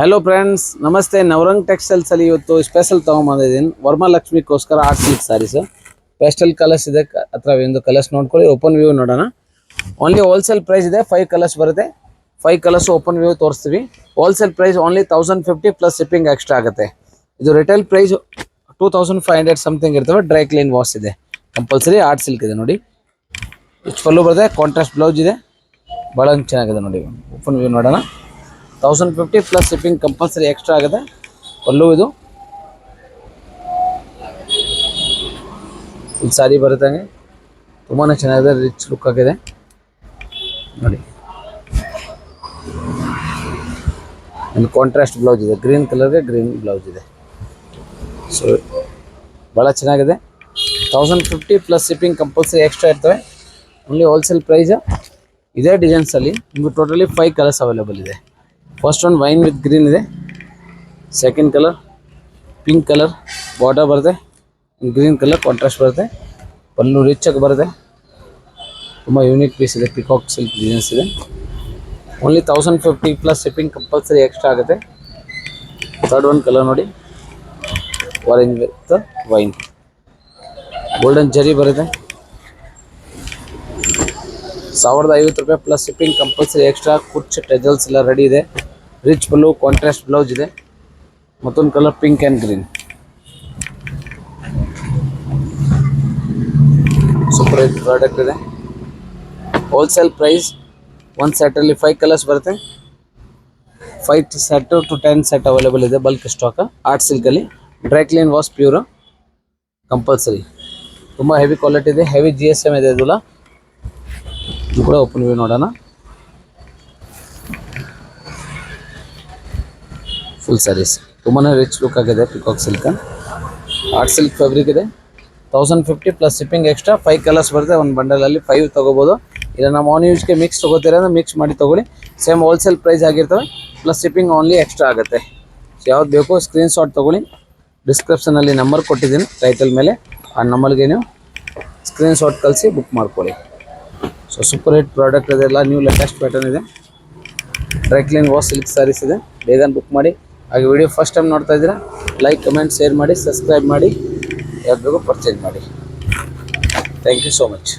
Hello friends, ನಮಸ್ತೆ. Navrang textiles ಅಲ್ಲಿ ಇವತ್ತು ಸ್ಪೆಷಲ್ ತಗೊಂಬಂದಿದ್ದೀನಿ. ವರಮಹಾಲಕ್ಷ್ಮಿಗೋಸ್ಕರ art silk sarees pastel colours ಇದೆ. ಅಥವಾ ಒಂದು ಕಲರ್ಸ್ ನೋಡ್ಕೊಳ್ಳಿ. ಓಪನ್ ವ್ಯೂ ನೋಡೋಣ. ಓನ್ಲಿ ಹೋಲ್ಸೇಲ್ ಪ್ರೈಸ್ ಇದೆ. 5 ಕಲರ್ಸ್ ಬರುತ್ತೆ. 5 ಕಲರ್ಸ್ ಓಪನ್ ವ್ಯೂ ತೋರಿಸ್ತೀವಿ. Wholesale price only 1050 plus shipping extra ಆಗುತ್ತೆ. ಇದು ರಿಟೇಲ್ ಪ್ರೈಸ್ 2500 ಸಮಥಿಂಗ್ ಇರ್ತವೆ. ಡ್ರೈ ಕ್ಲೀನ್ ವಾಶ್ ಇದೆ. ಕಂಪಲ್ಸರಿ ಆರ್ಟ್ ಸಿಲ್ಕ್ ಇದೆ ನೋಡಿ. ಇಷ್ಟು ಪಲ್ಲು ಬರುತ್ತೆ. ಕಾಂಟ್ರಾಸ್ಟ್ ಬ್ಲೌಸ್ ಇದೆ. ಭಾಳ ಚೆನ್ನಾಗಿದೆ ನೋಡಿ. ಓಪನ್ ವ್ಯೂ ನೋಡೋಣ. 1050 ಪ್ಲಸ್ ಶಿಪ್ಪಿಂಗ್ ಕಂಪಲ್ಸರಿ ಎಕ್ಸ್ಟ್ರಾ ಆಗುತ್ತೆ. ಪಲ್ಲು ಇದು ಇಲ್ಲಿ ಸಾರಿ ಬರುತ್ತೆ. ತುಂಬಾ ಚೆನ್ನಾಗಿದೆ. ರಿಚ್ ಲುಕ್ ಆಗಿದೆ ನೋಡಿ. ಒಂದು ಕಾಂಟ್ರಾಸ್ಟ್ ಬ್ಲೌಸ್ ಇದೆ. ಗ್ರೀನ್ ಕಲರ್ಗೆ ಗ್ರೀನ್ ಬ್ಲೌಸ್ ಇದೆ. ಸೊ ಭಾಳ ಚೆನ್ನಾಗಿದೆ. 1050 ಪ್ಲಸ್ ಶಿಪ್ಪಿಂಗ್ ಕಂಪಲ್ಸರಿ ಎಕ್ಸ್ಟ್ರಾ ಇರ್ತವೆ. Only wholesale price. ಇದೇ ಡಿಸೈನ್ಸಲ್ಲಿ ನಿಮಗೆ ಟೋಟಲಿ 5 ಕಲರ್ಸ್ ಅವೈಲೇಬಲ್ ಇದೆ. First one wine with green ಇದೆ. Second colour pink colour border ಬರುತ್ತೆ. ಗ್ರೀನ್ ಕಲರ್ ಕಾಂಟ್ರಾಸ್ಟ್ ಬರುತ್ತೆ. ಪಲ್ಲು ರಿಚ್ ಆಗಿ ಬರುತ್ತೆ. ತುಂಬ ಯೂನಿಕ್ ಪೀಸ್ ಇದೆ. ಪಿಕಾಕ್ ಸಿಲ್ಕ್ ಡಿಸೈನ್ಸ್ ಇದೆ. Only 1050 plus shipping compulsory extra ಆಗುತ್ತೆ. ಥರ್ಡ್ ಒನ್ ಕಲರ್ ನೋಡಿ. Orange with wine golden zari ಬರುತ್ತೆ. 1050 ರೂಪಾಯಿ ಪ್ಲಸ್ ಶಿಪ್ಪಿಂಗ್ ಕಂಪಲ್ಸರಿ ಎಕ್ಸ್ಟ್ರಾ. ಕುಚ್ ಟೆಜಲ್ಸ್ ಎಲ್ಲ ರೆಡಿ ಇದೆ. ರಿಚ್ ಪಲ್ಲು ಕಾಂಟ್ರಾಸ್ಟ್ ಬ್ಲೌಸ್ ಇದೆ. ಮತ್ತೊಂದು colour pink and green super hit product ಇದೆ. Wholesale price. ಒಂದು ಸೆಟ್ಟಲ್ಲಿ 5 ಕಲರ್ಸ್ ಬರುತ್ತೆ. 5 ಸೆಟ್ ಟು 10 ಸೆಟ್ ಅವೈಲೇಬಲ್ ಇದೆ. ಬಲ್ಕ್ ಸ್ಟಾಕ್ ಆರ್ಟ್ ಸಿಲ್ಕಲ್ಲಿ. Dry clean wash pure compulsory. ತುಂಬ ಹೆವಿ ಕ್ವಾಲಿಟಿ ಇದೆ. ಹೆವಿ GSM ಇದೆ. ಇದು ಕೂಡ ಓಪನ್ ವ್ಯೂ ನೋಡೋಣ. ಫುಲ್ ಸ್ಯಾರೀಸ್ ತುಂಬಾ ರಿಚ್ ಲುಕ್ ಆಗಿದೆ. Peacock silk art silk fabric ಇದೆ. 1050 ಪ್ಲಸ್ ಶಿಪ್ಪಿಂಗ್ ಎಕ್ಸ್ಟ್ರಾ. 5 ಕಲರ್ಸ್ ಬರುತ್ತೆ. ಒಂದು ಬಂಡಲಲ್ಲಿ 5 ತೊಗೋಬೋದು. ಇಲ್ಲ ನಮ್ಮ ಆನ್ ಯೂಸ್ಗೆ ಮಿಕ್ಸ್ ತೊಗೋತೀರ ಅಂದರೆ ಮಿಕ್ಸ್ ಮಾಡಿ ತೊಗೊಳ್ಳಿ. ಸೇಮ್ ಹೋಲ್ಸೇಲ್ ಪ್ರೈಸ್ ಆಗಿರ್ತವೆ. ಪ್ಲಸ್ ಶಿಪ್ಪಿಂಗ್ ಓನ್ಲಿ ಎಕ್ಸ್ಟ್ರಾ ಆಗುತ್ತೆ. ಯಾವ್ದು ಬೇಕೋ ಸ್ಕ್ರೀನ್ಶಾಟ್ ತೊಗೊಳ್ಳಿ. ಡಿಸ್ಕ್ರಿಪ್ಷನಲ್ಲಿ ನಂಬರ್ ಕೊಟ್ಟಿದ್ದೀನಿ ಟೈಟಲ್ ಮೇಲೆ. ಆ ನಂಬರ್ಗೆ ನೀವು ಸ್ಕ್ರೀನ್ಶಾಟ್ ಕಳಿಸಿ ಬುಕ್ ಮಾಡ್ಕೊಳ್ಳಿ. ಸೊ ಸೂಪರ್ ಹಿಟ್ ಪ್ರಾಡಕ್ಟ್ ಇದೆಲ್ಲ. ನ್ಯೂ ಲೇಟೆಸ್ಟ್ ಪ್ಯಾಟರ್ನ್ ಇದೆ. Dry clean wash silk sarees ಇದೆ. ಬೇಗ ಬುಕ್ ಮಾಡಿ. ಹಾಗೆ ವಿಡಿಯೋ ಫಸ್ಟ್ ಟೈಮ್ ನೋಡ್ತಾ ಇದ್ದೀರಾ, ಲೈಕ್ ಕಮೆಂಟ್ ಶೇರ್ ಮಾಡಿ, ಸಬ್ಸ್ಕ್ರೈಬ್ ಮಾಡಿ, ಯಾವ್ದು ಬೇಕೋ ಪರ್ಚೇಸ್ ಮಾಡಿ. Thank you so much.